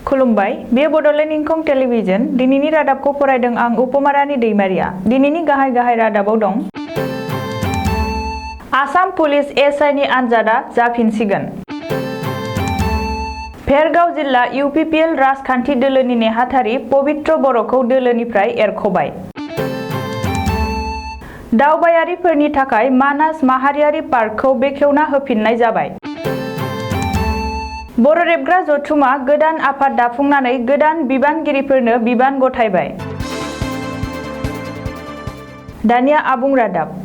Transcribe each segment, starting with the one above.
खुलुमबाय बे बड'लेण्ड इंखं टेलिभिजन दिनैनि रादाबखौ फरायदों आं उपमारानि दैमारिया। दिनैनि गाहाय रादाबाव दं। आसाम पुलिस एसआइनि आनजादा जाफिनसिगोन। भेरगाव जिल्ला इउपिपिएल राजखान्थि दोलोनि नेहाथारि पबित्र बर'खौ दोलोनिफ्राय एरख'बाय। दावबायारिफोरनि थाखाय मानास माहारियारि पार्कखौ बेखेवना होफिननाय जाबाय। बर' रेबग्रा जथुमा गोदान आफाद दाफुंनानै गोदान बिबानगिरिफोरनो बिबान गथायबाय। दानिया आबुं रादाब।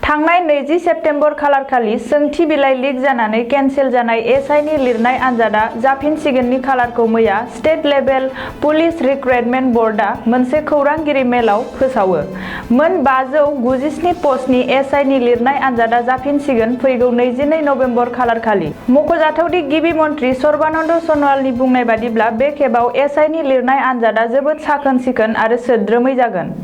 थांनाय 20 सेप्तेम्बर खालारखालि सोंथि बिलाइ लिक जानानै केन्सेल जानाय एसआइनि लिरनाय आनजादा जाफिनसिगोननि खालारखौ मैया स्टेट लेभेल पुलिस रिक्रुटमेन्ट बर्डआ मोनसे खौरांगिरि मेलाव फोसावो। मोन 597 पस्टनि एसआइनि लिरनाय आनजादा जाफिनसिगोन फैगौ 22 नबेम्बर खालारखालि। मख'जाथावदि गिबि मन्थ्रि सर्बानन्द सन'वालनि बुंनाय बादिब्ला बे खेबाव एसआइनि लिरनाय आनजादा जोबोद साखोन-सिखोन आरो सोद्रोमै जागोन।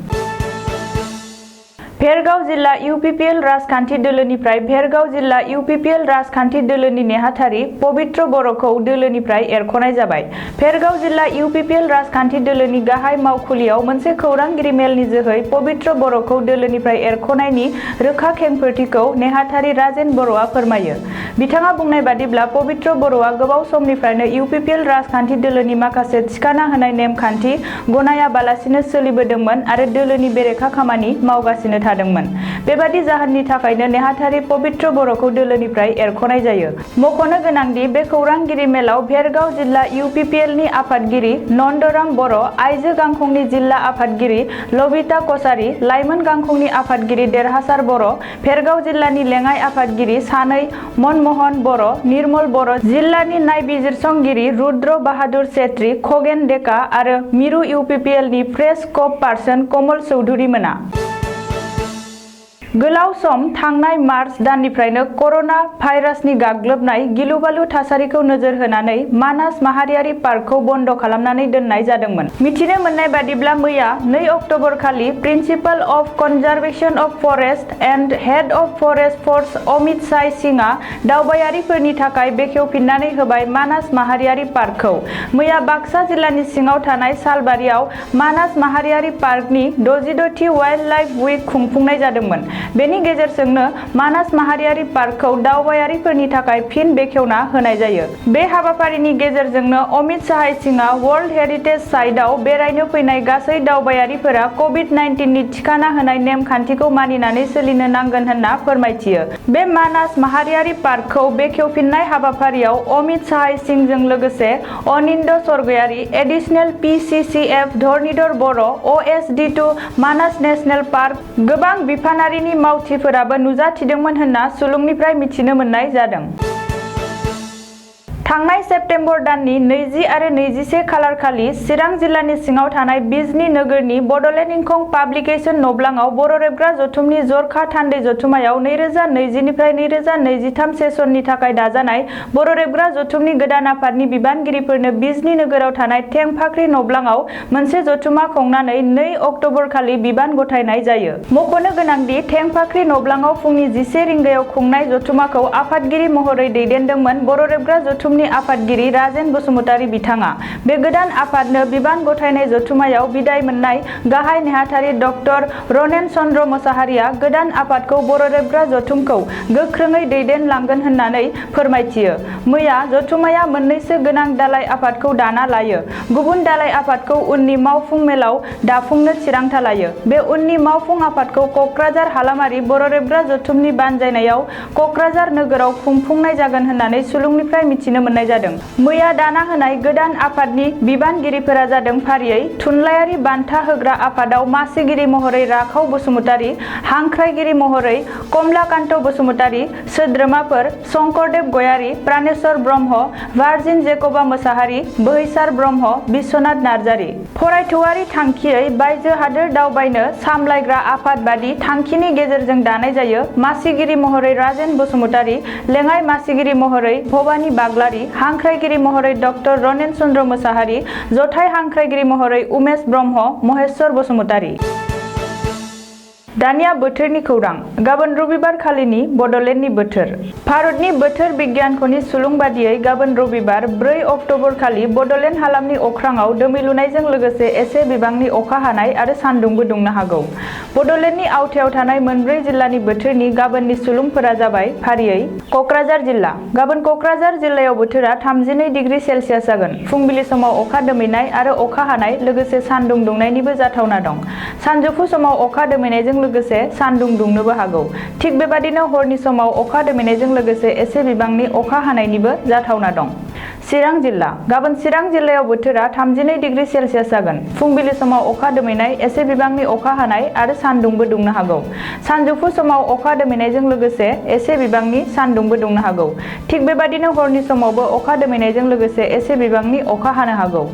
भेरगाव जिल्ला इउपिपिएल राजखान्थि दोलोनिफ्राय भेरगाव जिल्ला इउपिपिएल राजखान्थि दोलोनि नेहाथारि पबित्र बर'खौ दोलोनिफ्राय एरख'नाय जाबाय। भेरगाव जिल्ला इउपिपिएल राजखान्थि दोलोनि गाहाय मावखुलियाव मोनसे खौरांगिरि मेलनि जोहै पबित्र बर'खौ दोलोनिफ्राय एरख'नायनि रोखा खेंफोरथिखौ नेहाथारि राजेन बर'आ फोरमायो। बिथाङा बुंनाय बादिब्ला पबित्र बर'आ गोबाव समनिफ्रायनो इउपिपिएल राजखान्थि दोलोनि माखासे थिखाना होनाय नेमखान्थि गनायाबालासिनो सोलिबोदोंमोन आरो दोलोनि बेरेखा खामानि मावगासिनो थादोंमोन। बेबादि जाहोननि थाखायनो नेहाथारि पबित्र बर'खौ दोलोनिफ्राय एरख'नाय जायो। मख'नो गोनांदि बे खौरांगिरि मेलाव भेरगाव जिल्ला इउपिपिएलनि आफादगिरि नन्दराम बर', आइजो गांखंनि जिल्ला आफादगिरि लबिता कछारी, लाइमोन गांखंनि आफादगिरि देरहासार बर', भेरगाव जिल्लानि लेङाइ आफादगिरि सानै मनमहन बर', निर्मल बर', जिल्लानि नायबिजिरसंगिरि रुद्र बाहादुर सेत्री, खगेन डेका आरो मिरु इउपिपिएलनि प्रेस कप पार्सन कमल चौधुरी मोना। गोलाव सम थांनाय मार्च दाननिफ्रायनो कर'ना भाइरासनि गाग्लोबनाय गिलु-बालु थासारिखौ नोजोर होनानै मानास माहारियारि पार्कखौ बन्द' खालामनानै दोननाय जादोंमोन। मिथिनो मोननाय बादिब्ला मैया 2 अक्ट'बर खालि principal of conservation of forest and head of forest force Amit Sai सिंहआ दावबायारिफोरनि थाखाय बेखेवफिननानै होबाय मानास माहारियारि पार्कखौ। मैया बाक्सा जिल्लानि सिङाव थानाय सालबारियाव मानास माहारियारि पार्कनि 66थि वाइल्ड लाइफ उइक खुंफुंनाय जादोंमोन। बेनि गेजेरजोंनो मानास माहारियारि पार्कखौ दावबायारिफोरनि थाखाय फिन बेखेवना होनाय जायो। बे हाबाफारिनि गेजेरजोंनो अमित साहाय सिंहआ वर्ल्ड हेरिटेज साइटआव बेरायनो फैनाय गासै दावबायारिफोरा कभिड-19 नि थिखाना होनाय नेमखान्थिखौ मानिनानै सोलिनो नांगोन होनना फोरमायथियो। बे मानास माहारियारि पार्कखौ बेखेवफिननाय हाबाफारियाव अमित साहाय सिंहजों लोगोसे अनिन्द स्वर्गयारी, एडिशनेल पिसिसिएफ धरनीधर बर', OSD2 मानास नेशनेल पार्क गोबां बिफानारिनि मावथिफोराबो नुजाथिदोंमोन होनना सुलुंनिफ्राय मिथिनो मोननाय जादों। थांनाय सेप्तेम्बर दाननि 20 आरो 21 खालारखालि चिरां जिल्लानि सिङाव थानाय बिजनी नोगोरनि बड'लेण्ड इंखं पाब्लिकेशन नब्लाङाव बर' रेबग्रा जथुमनि जरखा थान्दै जथुमायाव 2020 निफ्राय 2023 सेसननि थाखाय दाजानाय बर' रेबग्रा जथुमनि गोदान आफादनि बिबानगिरिफोरनो बिजनी नोगोराव थानाय थेंफाख्रि नब्लाङाव मोनसे जथुमा खुंनानै 2 अक्ट'बर खालि बिबान गथायनाय जायो। मख'नो गोनांदि थेंफाख्रि नब्लाङाव फुंनि 11 रिंगायाव खुंनाय जथुमाखौ आफादगिरि महरै दैदेनदोंमोन बर' रेबग्रा जथुमनि आफादगिरि राजेन बसुमतारी बिथाङा। बे गोदान आफादनो बिबान गथायनाय जथुमायाव बिदाय मोननाय गाहाय नेहाथारि डक्टर रनेन चन्द्र मोसाहारिया गोदान आफादखौ बर' रेबग्रा जथुमखौ गोख्रोङै दैदेनलांगोन होननानै फोरमायथियो। मैया जथुमाया मोननैसो गोनां दालाइ आफादखौ दाना लायो। गुबुन दालाइ आफादखौ उननि मावफुं मेलाव दाफुंनो थिरांथा लायो। बे उननि मावफुं आफादखौ क'क्राझार हालामारि बर' रेबग्रा जथुमनि बानजायनायाव क'क्राझार नोगोराव खुंफुंनाय जागोन होननानै सुलुंनिफ्राय मिथिनो मोननाय जादों। मैया दाना होनाय गोदान आफादनि बिबानगिरिफोरा जादों फारियै थुनलाइयारि बान्था होग्रा आफादाव मासिगिरि महरै राखाव बसुमतारी, हांख्रायगिरि महरै कमलाकान्त बसुमतारी, सोद्रोमाफोर शंकरदेव गयारी, प्राणेश्वर ब्रह्म, भार्जिन जेकबा मोसाहारि, बोहैसार ब्रह्म, बिश्वनाथ नार्जारी। फरायथौआरि थांखियै बायजो हादोर दावबायनो सामलायग्रा आफाद बादि थांखिनि गेजेरजों दानाय जायो। मासिगिरि महरै राजेन बसुमतारी, लेङाइ मासिगिरि महरै भबानी बाग्लारी, हांख्रायगिरि महरै डक्टर रनेन चन्द्र मोसाहारि, जथाइ हांख्रायगिरि महरै उमेश ब्रह्म, महेश्वर बसुमतारी। दानिया बोथोरनि खौरां। गाबोन रबिबार खालिनि बड'लेण्डनि बोथोर। भारतनि बोथोर बिगियानख'नि सुलुं बादियै गाबोन रबिबार 4 अक्ट'बर खालि बड'लेण्ड हालामनि अख्राङाव दोमैलुनायजों लोगोसे एसे बिबांनि अखा हानाय आरो सान्दुंबो दुंनो हागौ। बड'लेण्डनि आवथायाव थानाय मोनब्रै जिल्लानि बोथोरनि गाबोननि सुलुंफोरा जाबाय फारियै क'क्राझार जिल्ला। गाबोन क'क्राझार जिल्लायाव बोथोरा 32 डिग्री सेलसियास जागोन। फुंबिलि समाव अखा दोमैनाय आरो अखा हानाय लोगोसे सान्दुं दुंनायनिबो जाथावना दं। सानजौफु समाव अखा दोमैनायजों लोगोसे सान्दुं दुंनोबो हागौ। थिग बेबादिनो हरनि समाव अखा दोमैनायजों लोगोसे एसे बिबांनि अखा हानायनिबो जाथावना दं। चिरां जिल्ला। गाबोन चिरां जिल्लायाव बोथोरा 32 डिग्री सेलसियास जागोन। फुंबिलि समाव अखा दोमैनाय, एसे बिबांनि अखा हानाय आरो सान्दुंबो दुंनो हागौ। सानजौफु समाव अखा दोमैनायजों लोगोसे एसे बिबांनि सान्दुंबो दुंनो हागौ। थिग बेबादिनो हरनि समावबो अखा दोमैनायजों लोगोसे एसे बिबांनि अखा हानो हागौ।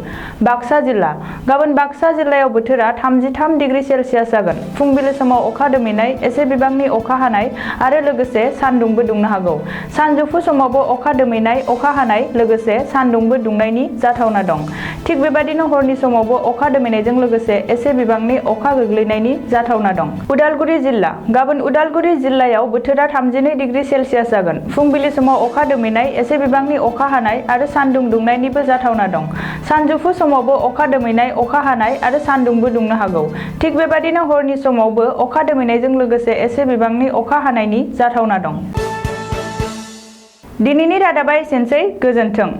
बाक्सा जिल्ला। गाबोन बाक्सा जिल्लायाव बोथोरा 33 डिग्री सेलसियास जागोन। फुंबिलि समाव अखा दोमैनाय, एसे बिबांनि अखा हानाय आरो लोगोसे सान्दुंबो दुंनो हागौ। सानजौफु समावबो अखा दोमैनाय, अखा हानाय लोगोसे सान्दुंबो दुंनायनि जाथावना दं। थिग बेबादिनो हरनि समावबो अखा दोमैनायजों लोगोसे एसे बिबांनि अखा गोग्लैनायनि जाथावना दं। उदालगुरि जिल्ला। गाबोन उदालगुरि जिल्लायाव बोथोरा 32 डिग्री सेलसियास जागोन। फुंबिलि समाव अखा दोमैनाय, एसे बिबांनि अखा हानाय आरो सान्दुं दुंनायनिबो जाथावना दं। सानजौफु समावबो अखा दोमैनाय, अखा हानाय आरो सान्दुंबो दुंनो हागौ। थिग बेबादिनो हरनि समावबो अखा दोमैनायजों लोगोसे एसे बिबांनि अखा हानायनि जाथावना दं। दिनैनि रादाबा एसेनोसै। गोजोन्थों।